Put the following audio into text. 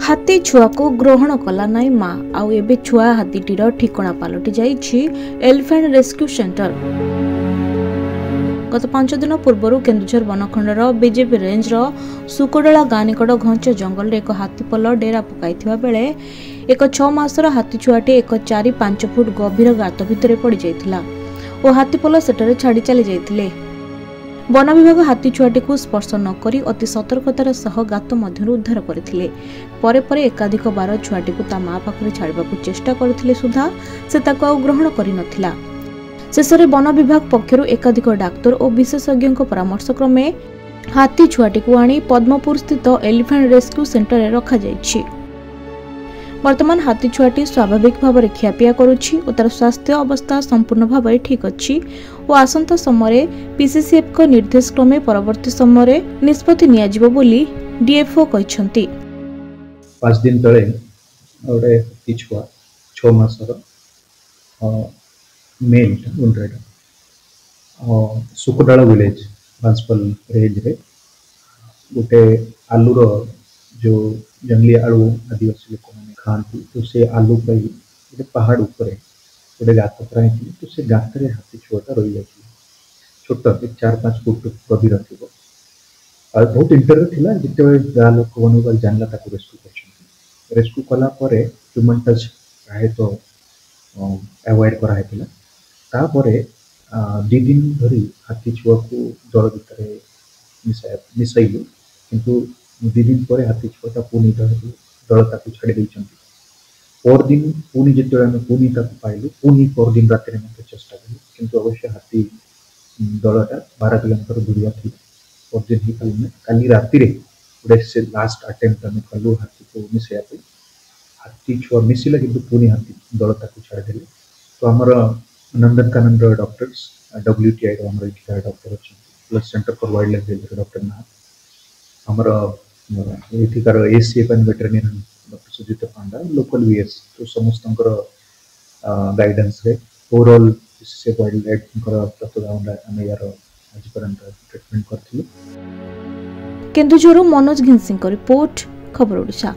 हाथी छुआ को ग्रहण कला नाई माँ आउ एबे छुआ हाथीटीर ठिकणा पलटि जाइछि एलिफेंट रेस्क्यू सेंटर। गत 5 दिन पूर्व केन्दुझर बनखंडर बीजेपी रेंजर सुकोडला गाँ निकट घंच जंगल एक हाथीपल डेरा पकाइथिबा बेले एक 6 मासर हाथी छुआटी एक 4-5 फुट गभीर गात भितर पड़ जाइथिला और हाथीपल सेଠାରେ छाड़ी चली जाइथिले। वन विभाग हाथी छुआटी को स्पर्श नकरी अति सतर्कतार सह गात मध्यरु उद्धार करथिले। परे परे एकाधिक बार छुआटी को ता मां पाखरे छाड़बाकू चेष्टा करथिले सुधा से ताको आउ ग्रहण करि नथिला। शेषरे वन विभाग पक्षरु एकाधिक डाक्तर और विशेषज्ञ परामर्श क्रमे हाथी छुआटी को आनी पद्मपुर स्थित एलिफेंट रेस्क्यू सेंटर रे रखा जाइछि। वर्तमान हाथी छुआटी स्वाभाविक भाव में खियापिया करुछि और तार स्वास्थ्य अवस्था संपूर्ण भाव में ठीक अच्छी और आसंता समय पीसीसीएफ को निर्देश क्रमे परवर्ती समय निष्पत्ति नियाजिबो बोली डीएफओ कहछंती। 5 दिन तले ओडे हाथी छुआ 6 मासर मेल उंड्रेड सुकोडाला विलेज बांसपल रेंज रे गोटे आलूर जो जंगली आलू आदिवासी लोक मैंने खाती तो से आलू पाई गोटे पहाड़ उपर गोटे गात कराई तो से गात रे हाथी छुआटा रही जाती छोट 4-5 फुट गभीर थी बहुत इंटरेस्ट थिला जिते गाँ लोक मन जानला रेस्क्यू कर रेस्क्यू कला ह्यूमन टच प्राय तो अवॉइड कराइला तापर 2 दिन धरी हाथी छुआ को जल भितर मिसैलु किंतु 2 दिन पर हाथी छुआटा पुणी दल ताकू छाड़ी देइछंती। पर दिन पुणी जिते आम पुणी पाइलु पुणी पर दिन रात चेष्टा कलु किंतु अवश्य हाथी दलटा 12 किलोमीटर दूरिया थी पर दिन ही काली राति गोटे से लास्ट अटेम्प्ट आम कलु हाथी को मिसैया हाथी छुआ मिसिला किंतु पुणी हाथी दल ताकू छाड़देले। तो आमर नंदनकानन डॉक्टर्स WTI डॉक्टर अच्छे plus centre for wild life welfare doctor ना आमर एथिकार ACF and veterinary doctor Sujit Panda local VS तो समस्त गाइडेंस रे ओवरऑल पीसीसीएफ वाइल्ड लाइफ तत्वावधान आम यार आज पर्यंत ट्रीटमेंट करथिलु। केन्दुझर मनोज घिंसी रिपोर्ट खबर ओडिशा।